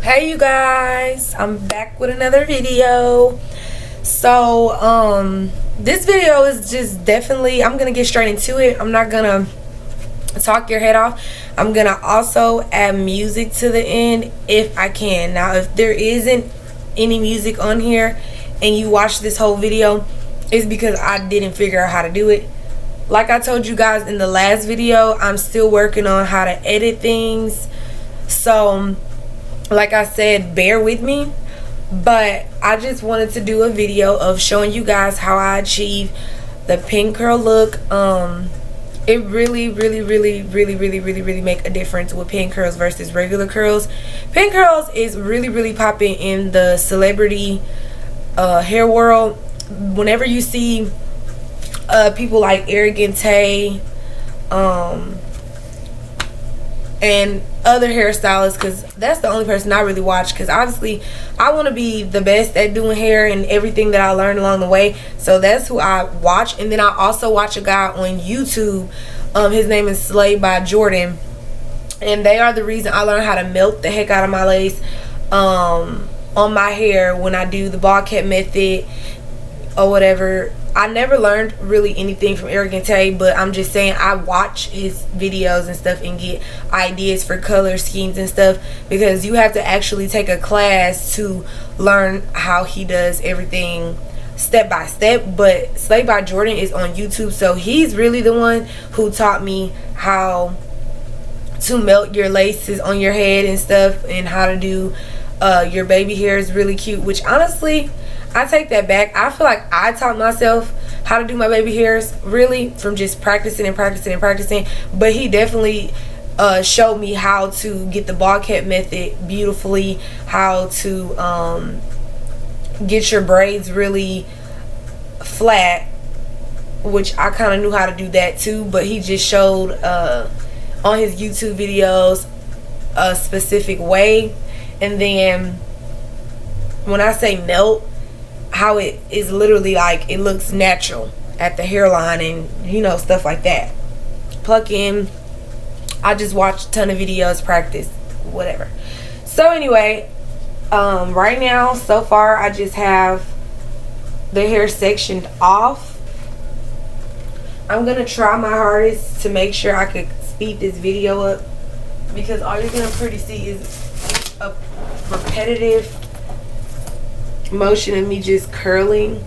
Hey you guys, I'm back with another video. This video is just definitely, I'm gonna get straight into it. I'm not gonna talk your head off. I'm gonna also add music to the end if I can. Now if there isn't any music on here and you watch this whole video, it's because I didn't figure out how to do it. Like I told you guys in the last video, I'm still working on how to edit things. So like I said, bear with me, but I just wanted to do a video of showing you guys how I achieve the pin curl look. It really make a difference with pin curls versus regular curls. Pin curls is really popping in the celebrity hair world. Whenever you see people like Arrogant Tay and other hairstylists, because that's the only person I really watch, because obviously I want to be the best at doing hair and everything that I learned along the way. So that's who I watch. And then I also watch a guy on YouTube, his name is Slay by Jordan, and they are the reason I learned how to melt the heck out of my lace on my hair when I do the ball cap method or whatever. I never learned really anything from Arrogant Tay, but I'm just saying I watch his videos and stuff and get ideas for color schemes and stuff, because you have to actually take a class to learn how he does everything step by step. But Slay by Jordan is on YouTube, so he's really the one who taught me how to melt your laces on your head and stuff, and how to do your baby hair is really cute, which honestly I take that back. I feel like I taught myself how to do my baby hairs really from just practicing, but he definitely showed me how to get the ball cap method beautifully, how to get your braids really flat, which I kind of knew how to do that too, but he just showed on his YouTube videos a specific way. And then when I say melt, how it is literally like it looks natural at the hairline and you know, stuff like that. Pluck in. I just watched a ton of videos, practice, whatever. So anyway, right now so far I just have the hair sectioned off. I'm gonna try my hardest to make sure I could speed this video up, because all you're gonna pretty see is a repetitive motion of me just curling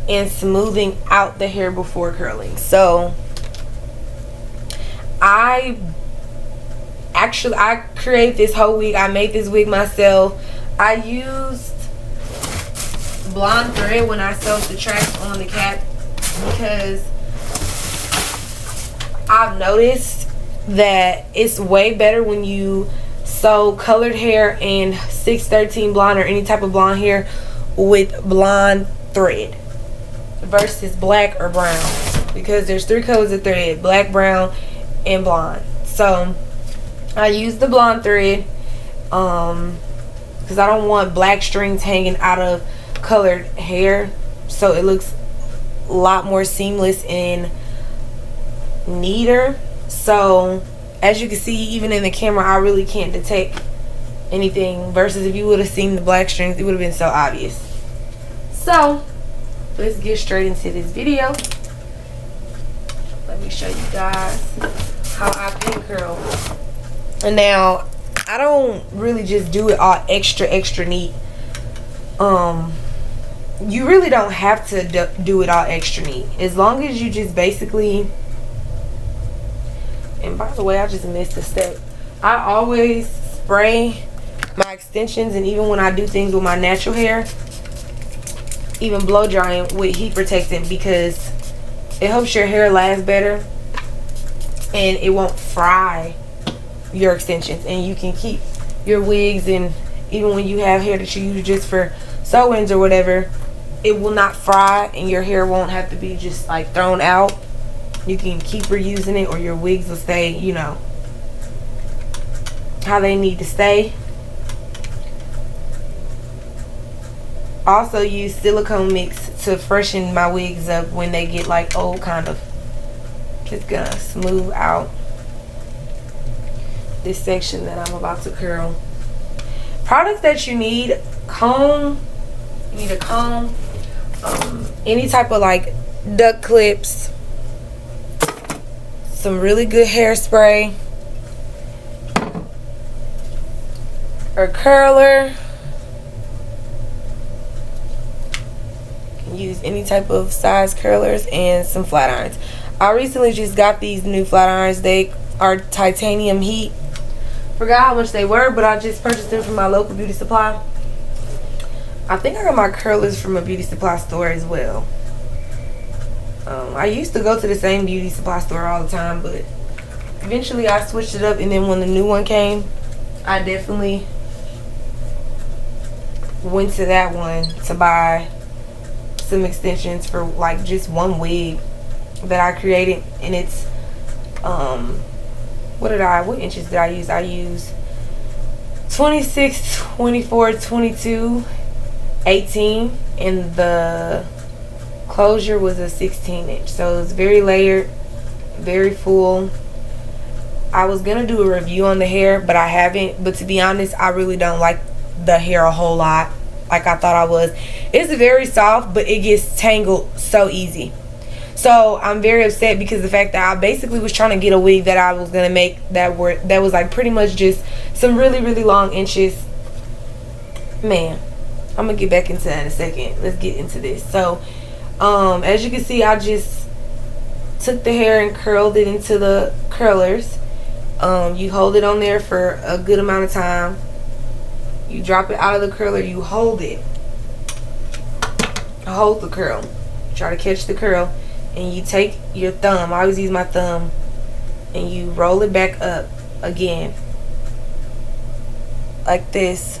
and smoothing out the hair before curling. So I created this whole wig. I made this wig myself. I used blonde thread when I sewed the tracks on the cap, because I've noticed that it's way better when you sew colored hair and 613 blonde or any type of blonde hair with blonde thread versus black or brown, because there's 3 colors of thread: black, brown, and blonde. So I use the blonde thread because I don't want black strings hanging out of colored hair, so it looks a lot more seamless and neater. So as you can see, even in the camera, I really can't detect anything, versus if you would have seen the black strings, it would have been so obvious. So let's get straight into this video. Let me show you guys how I pin curl. And now I don't really just do it all extra neat. You really don't have to do it all extra neat, as long as you just basically. And by the way, I just missed a step. I always spray my extensions, and even when I do things with my natural hair, even blow drying with heat protectant, because it helps your hair last better and it won't fry your extensions, and you can keep your wigs, and even when you have hair that you use just for sew-ins or whatever, it will not fry and your hair won't have to be just like thrown out. You can keep reusing it, or your wigs will stay, you know, how they need to stay. Also use silicone mix to freshen my wigs up when they get like old, kind of. Just gonna smooth out this section that I'm about to curl. Products that you need: comb. You need a comb, any type of like duck clips, some really good hairspray, a curler. You can use any type of size curlers, and some flat irons. I recently just got these new flat irons. They are titanium heat. Forgot how much they were, but I just purchased them from my local beauty supply. I think I got my curlers from a beauty supply store as well. I used to go to the same beauty supply store all the time, but eventually I switched it up, and then when the new one came, I definitely went to that one to buy some extensions for like just one wig that I created. And it's what inches did I use? I used 26, 24, 22, 18, and the closure was a 16-inch. So it's very layered, very full. I was gonna do a review on the hair, but I haven't. But to be honest, I really don't like the hair a whole lot like I thought I was. It's very soft, but it gets tangled so easy. So I'm very upset because the fact that I basically was trying to get a wig that I was gonna make that was like pretty much just some really, really long inches. Man, I'm gonna get back into that in a second. Let's get into this. So as you can see, I just took the hair and curled it into the curlers. You hold it on there for a good amount of time. You drop it out of the curler, you hold it, hold the curl, try to catch the curl, and you take your thumb, I always use my thumb, and you roll it back up again like this.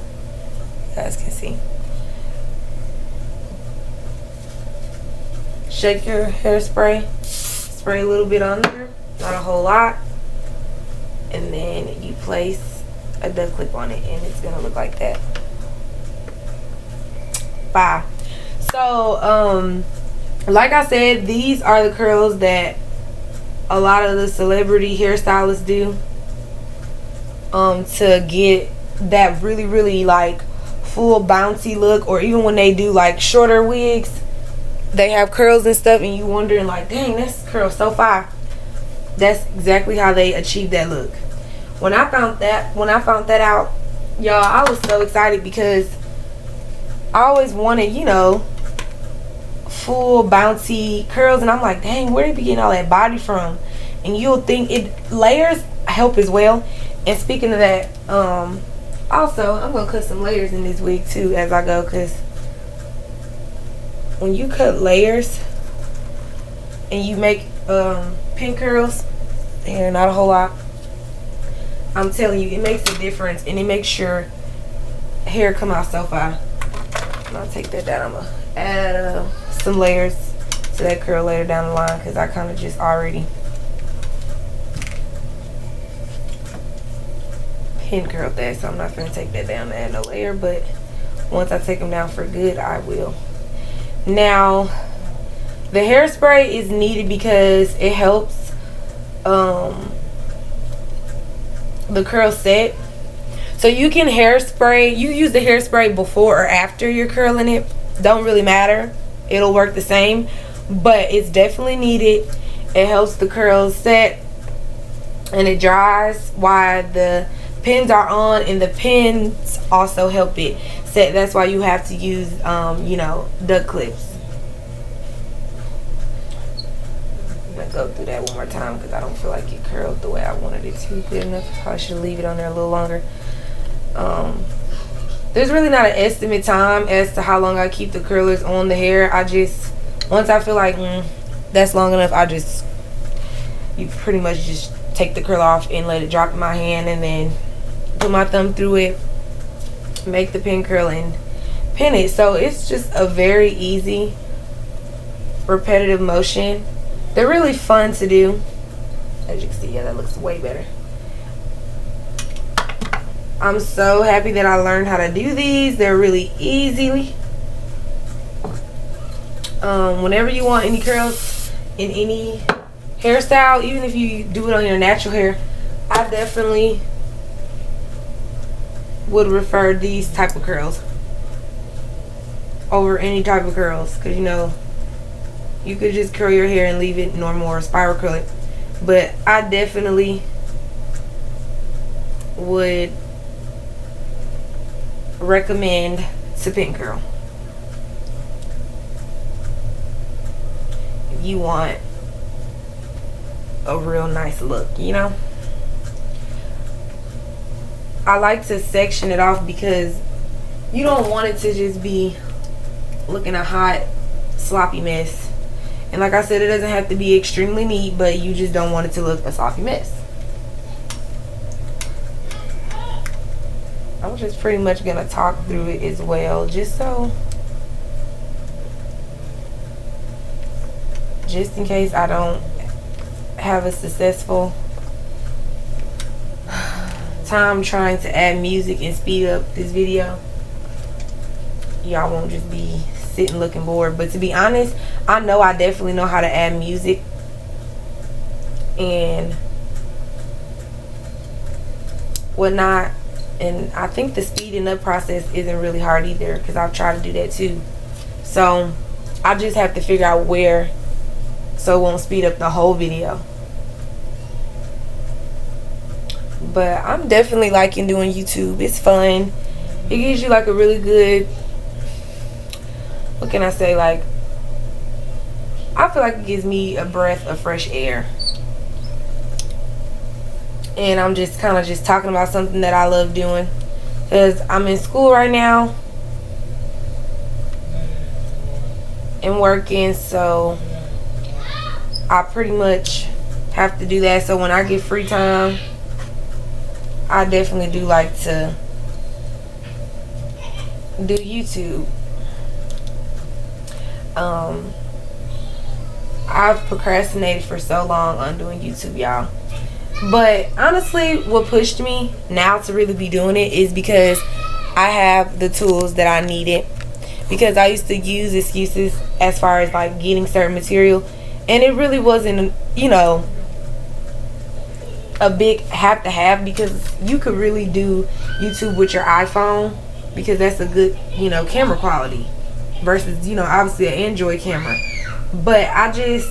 You guys can see. Shake your hairspray, spray a little bit on there, not a whole lot, and then you place a duck clip on it, and it's gonna look like that. Bye. So like I said, these are the curls that a lot of the celebrity hairstylists do to get that really, really like full bouncy look. Or even when they do like shorter wigs, they have curls and stuff, and you wondering like, dang, this curl so fire. That's exactly how they achieve that look. When I found that out, y'all, I was so excited because I always wanted, you know, full bouncy curls, and I'm like, dang, where did you be getting all that body from? And you'll think layers help as well. And speaking of that, also I'm gonna cut some layers in this wig too as I go, because when you cut layers and you make pin curls, and not a whole lot, I'm telling you, it makes a difference, and it makes your hair come out so fine. I'll take that down. I'm gonna add some layers to that curl later down the line, because I kind of just already pin curled that, so I'm not gonna take that down to add no layer. But once I take them down for good, I will. Now, the hairspray is needed because it helps the curl set. So you can hairspray, you use the hairspray before or after you're curling it, don't really matter, it'll work the same, but it's definitely needed. It helps the curls set, and it dries while the pins are on, and the pins also help it set. That's why you have to use you know, duck clips. I'm gonna go through that one more time because I don't feel like it curled the way I wanted it to good enough. Probably should leave it on there a little longer. There's really not an estimate time as to how long I keep the curlers on the hair. I just, once I feel like that's long enough, you pretty much just take the curl off and let it drop in my hand, and then put my thumb through it, make the pin curl, and pin it. So it's just a very easy repetitive motion. They're really fun to do. As you can see, yeah, that looks way better. I'm so happy that I learned how to do these. They're really easy. Whenever you want any curls in any hairstyle, even if you do it on your natural hair, I definitely would prefer these type of curls over any type of curls, because you know you could just curl your hair and leave it normal or spiral curl it, but I definitely would recommend to pin curl if you want a real nice look, you know. I like to section it off because you don't want it to just be looking a hot sloppy mess. And like I said, it doesn't have to be extremely neat, but you just don't want it to look a sloppy mess. I'm just pretty much gonna talk through it as well, just in case I don't have a successful time trying to add music and speed up this video. Y'all won't just be sitting looking bored. But to be honest, I know I definitely know how to add music and whatnot, and I think the speeding up process isn't really hard either, because I've tried to do that too. So I just have to figure out where so it won't speed up the whole video. But I'm definitely liking doing YouTube. It's fun. It gives you like a really good, what can I say, like, I feel like it gives me a breath of fresh air. And I'm just kind of just talking about something that I love doing, because I'm in school right now and working, so I pretty much have to do that. So when I get free time, I definitely do like to do YouTube. I've procrastinated for so long on doing YouTube, y'all. But honestly, what pushed me now to really be doing it is because I have the tools that I needed. Because I used to use excuses as far as like getting certain material, and it really wasn't, you know, a big have to have, because you could really do YouTube with your iPhone, because that's a good, you know, camera quality versus, you know, obviously an Android camera. But I just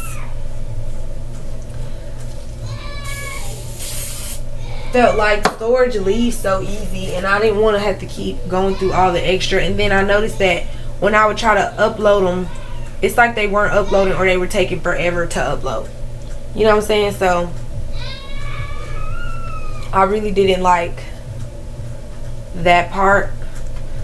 felt like storage leaves so easy, and I didn't want to have to keep going through all the extra. And then I noticed that when I would try to upload them, it's like they weren't uploading, or they were taking forever to upload. You know what I'm saying? So I really didn't like that part.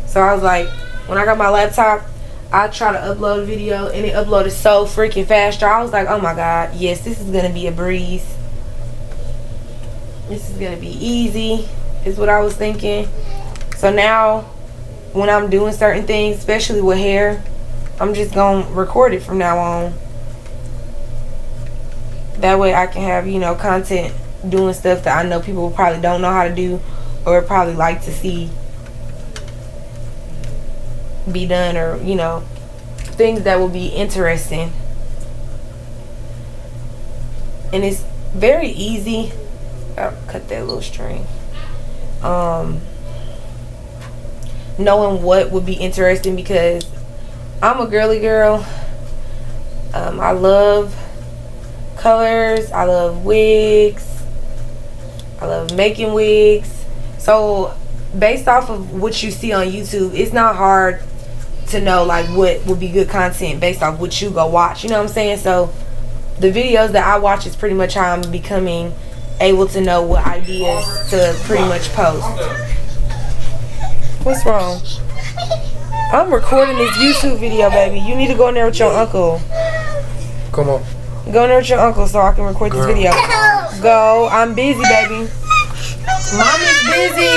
So I was like, when I got my laptop, I tried to upload a video, and it uploaded so freaking fast. I was like, oh my god, yes, this is gonna be a breeze. This is gonna be easy, is what I was thinking. So now when I'm doing certain things, especially with hair, I'm just gonna record it from now on. That way I can have, you know, content doing stuff that I know people probably don't know how to do, or probably like to see be done, or, you know, things that will be interesting. And it's very easy. I'll cut that little string. Knowing what would be interesting, because I'm a girly girl. I love colors. I love wigs. I love making wigs. So based off of what you see on YouTube, it's not hard to know like what would be good content based off what you go watch. You know what I'm saying? So the videos that I watch is pretty much how I'm becoming able to know what ideas to pretty much post. What's wrong? I'm recording this YouTube video, baby. You need to go in there with your uncle. Come on. Go in there with your uncle so I can record this video. Go. I'm busy, baby. Mommy's busy.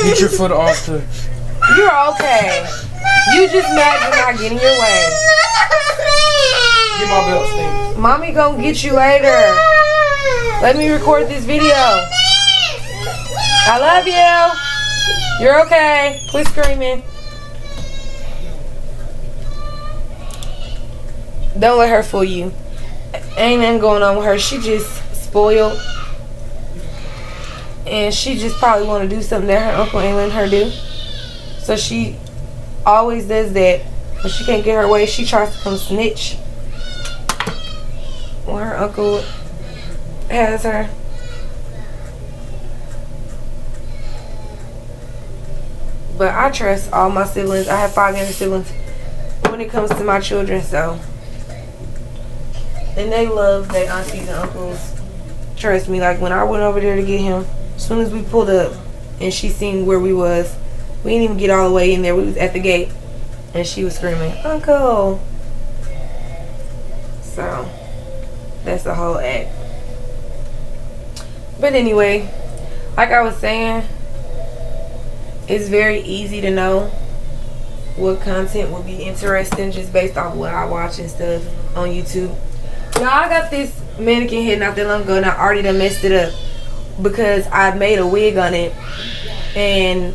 Get your foot off the... You're okay. You just mad you're not getting your way. Get my belt, Steve. Mommy gonna get you later. Let me record this video. I love you. You're okay. Quit screaming. Don't let her fool you. Ain't nothing going on with her. She just spoiled. and she just probably want to do something that her uncle ain't letting her do. So she always does that. When she can't get her way, she tries to come snitch when her uncle has her. But I trust all my siblings. I have 5 younger siblings when it comes to my children, so. And they love their aunties and uncles. Trust me, like when I went over there to get him, as soon as we pulled up and she seen where we was, we didn't even get all the way in there. We was at the gate and she was screaming, "Uncle!" So that's the whole act. But anyway, like I was saying, it's very easy to know what content will be interesting just based off what I watch and stuff on YouTube. Now I got this mannequin head not that long ago and I already done messed it up because I made a wig on it and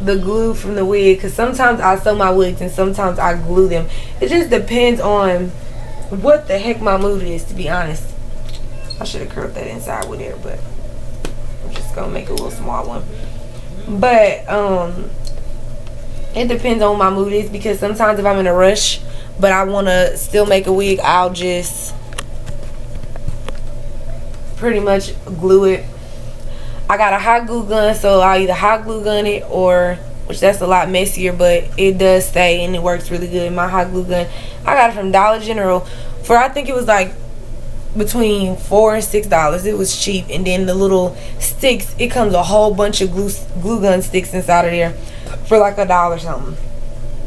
the glue from the wig, because sometimes I sew my wigs and sometimes I glue them. It just depends on what the heck my mood is, to be honest. I should have curled that inside with there, but I'm just gonna make a little small one. But it depends on what my mood is, because sometimes if I'm in a rush but I want to still make a wig, I'll just pretty much glue it. I got a hot glue gun, so I'll either hot glue gun it, or, which that's a lot messier, but it does stay and it works really good. My hot glue gun, I got it from Dollar General for, I think it was like between $4 and $6. It was cheap. And then the little sticks, it comes a whole bunch of glue gun sticks inside of there for like $1 something.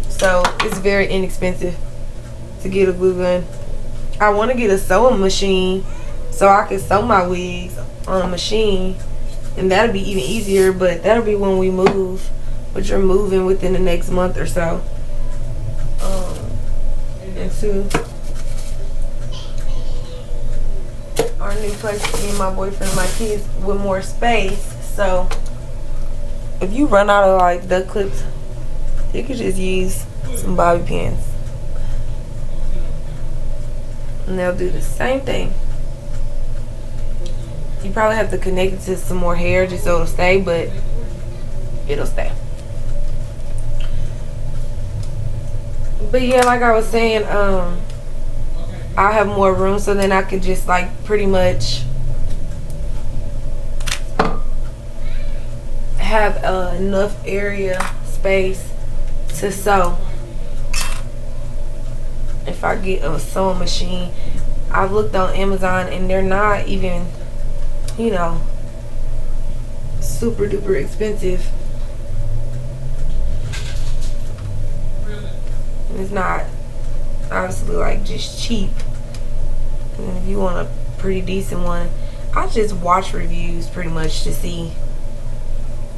So it's very inexpensive to get a glue gun. I want to get a sewing machine so I can sew my wigs on a machine, and that'll be even easier, but that'll be when we move, which are moving within the next month or so into our new place, me and my boyfriend and my kids, with more space. So if you run out of like duct clips, you could just use some bobby pins and they'll do the same thing. You probably have to connect it to some more hair just so it'll stay, but it'll stay. But yeah, like I was saying, I'll have more room, so then I could just like pretty much have enough area space to sew. If I get a sewing machine, I've looked on Amazon and they're not even, you know, super duper expensive. It's not obviously like just cheap. And if you want a pretty decent one, I just watch reviews pretty much to see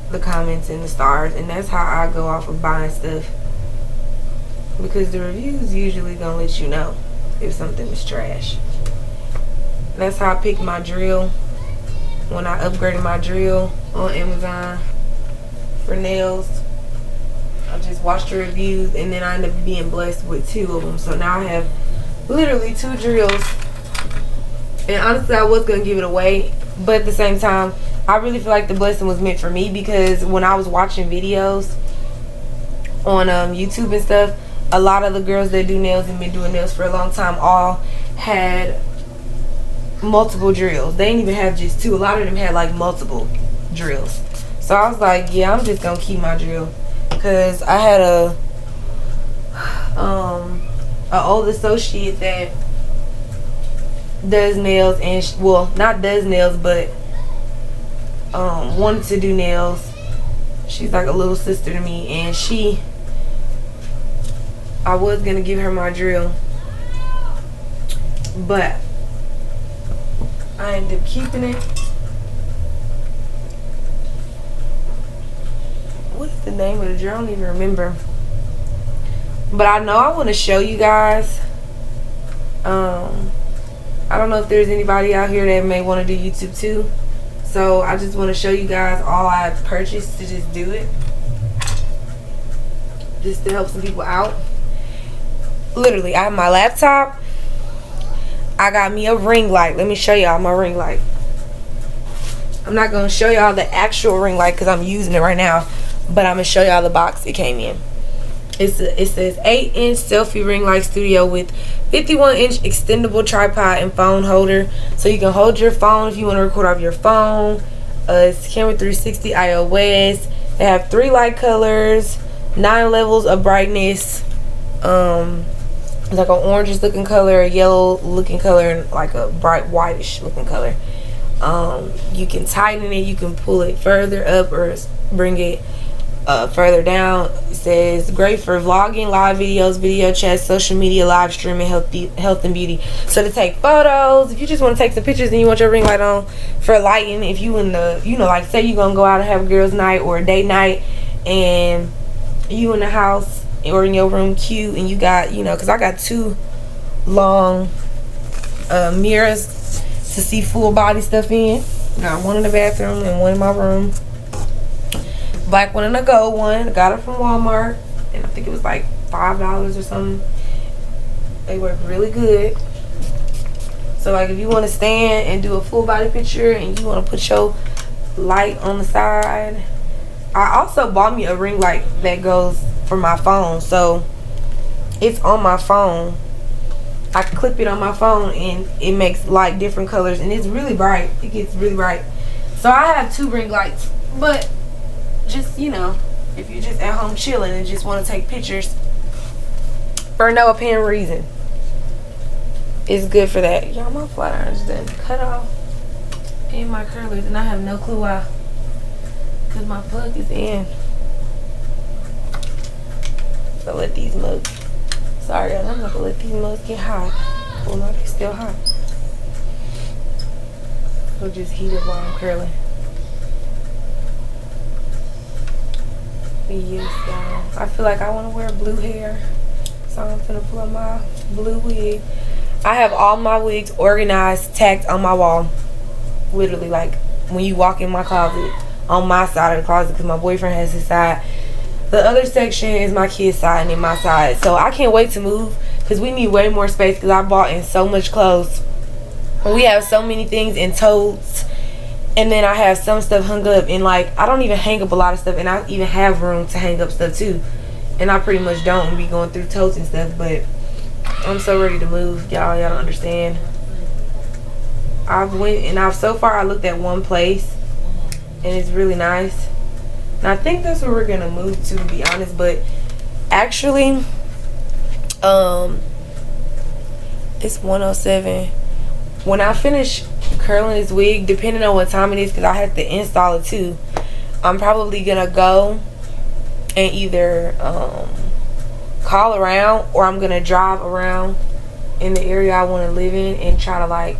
the comments and the stars, and that's how I go off of buying stuff, because the reviews usually gonna let you know if something is trash. That's how I picked my drill when I upgraded my drill on Amazon for nails. I just watched the reviews and then I ended up being blessed with 2 of them. So now I have literally 2 drills. And honestly, I was gonna give it away, but at the same time, I really feel like the blessing was meant for me, because when I was watching videos on YouTube and stuff, a lot of the girls that do nails and been doing nails for a long time all had multiple drills. They didn't even have just 2. A lot of them had like multiple drills. So I was like, yeah, I'm just gonna keep my drill, because I had a old associate that does nails, and well, not does nails, but wanted to do nails. She's like a little sister to me, and I was gonna give her my drill, but I ended up keeping it. What's the name of the drill? I don't even remember. But I know I want to show you guys. I don't know if there's anybody out here that may want to do YouTube too. So I just want to show you guys all I purchased to just do it. Just to help some people out. Literally, I have my laptop. I got me a ring light. Let me show y'all my ring light. I'm not gonna show y'all the actual ring light because I'm using it right now, but I'm gonna show y'all the box it came in. It says 8-inch selfie ring light studio with 51-inch extendable tripod and phone holder, so you can hold your phone if you want to record off your phone. It's camera 360 iOS. They have 3 light colors, 9 levels of brightness. Like an orangish looking color, a yellow looking color, and like a bright whitish looking color. You can tighten it, you can pull it further up or bring it further down. It says great for vlogging, live videos, video chats, social media, live streaming, health and beauty. So to take photos, if you just want to take some pictures and you want your ring light on for lighting, if you in the, you know, like say you're gonna go out and have a girls night or a date night and you in the house or in your room cute and you got, you know, because I got 2 long mirrors to see full body stuff in. Got one in the bathroom and one in my room. Black one and a gold one. I got it from Walmart, and I think it was like $5 or something. They work really good. So like if you want to stand and do a full body picture and you want to put your light on the side. I also bought me a ring light that goes for my phone, so it's on my phone. I clip it on my phone and it makes light different colors, and it's really bright. It gets really bright. So I have 2 ring lights, but just, you know, if you're just at home chilling and just want to take pictures for no apparent reason, it's good for that. Y'all, my flat irons done cut off and my curlers, and I have no clue why, because my plug is in. So let these mugs, sorry guys, I'm not gonna let these mugs get hot. Well, no, they're still hot. So just heat it while I'm curling. Yes, y'all. I feel like I want to wear blue hair, so I'm gonna pull up my blue wig. I have all my wigs organized, tacked on my wall. Literally, like when you walk in my closet, on my side of the closet, because my boyfriend has his side. The other section is my kid's side and then my side. So I can't wait to move because we need way more space because I bought in so much clothes. We have so many things in totes. And then I have some stuff hung up, and like I don't even hang up a lot of stuff, and I even have room to hang up stuff too. And I pretty much don't be going through totes and stuff, but I'm so ready to move, y'all. Y'all don't understand. So far I looked at one place and it's really nice. And I think that's where we're gonna move to be honest, but actually it's 107. When I finish curling this wig, depending on what time it is, because I have to install it too, I'm probably gonna go and either call around, or I'm gonna drive around in the area I want to live in and try to like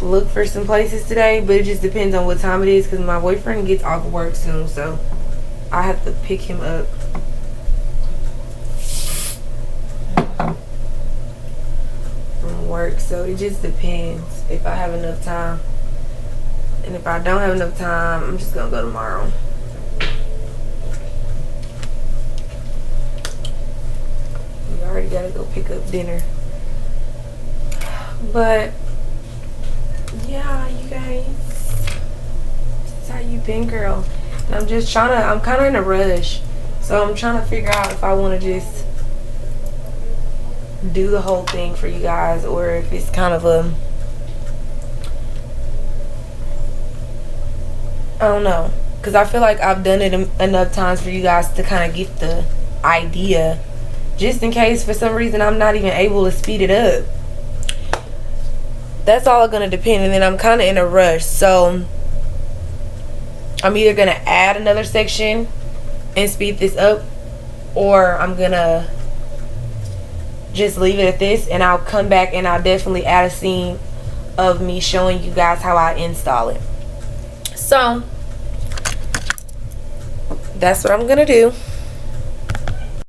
look for some places today. But it just depends on what time it is, because my boyfriend gets off work soon, so I have to pick him up. Work, so it just depends if I have enough time, and if I don't have enough time, I'm just gonna go tomorrow. We already gotta go pick up dinner, but yeah, you guys, this is how you been, girl. And I'm just trying to, I'm kind of in a rush, so I'm trying to figure out if I want to just do the whole thing for you guys, or if it's kind of a, I don't know, because I feel like I've done it enough times for you guys to kind of get the idea, just in case for some reason I'm not even able to speed it up. That's all gonna depend. And then I'm kind of in a rush, so I'm either gonna add another section and speed this up, or I'm gonna just leave it at this, and I'll come back and I'll definitely add a scene of me showing you guys how I install it. So that's what I'm gonna do.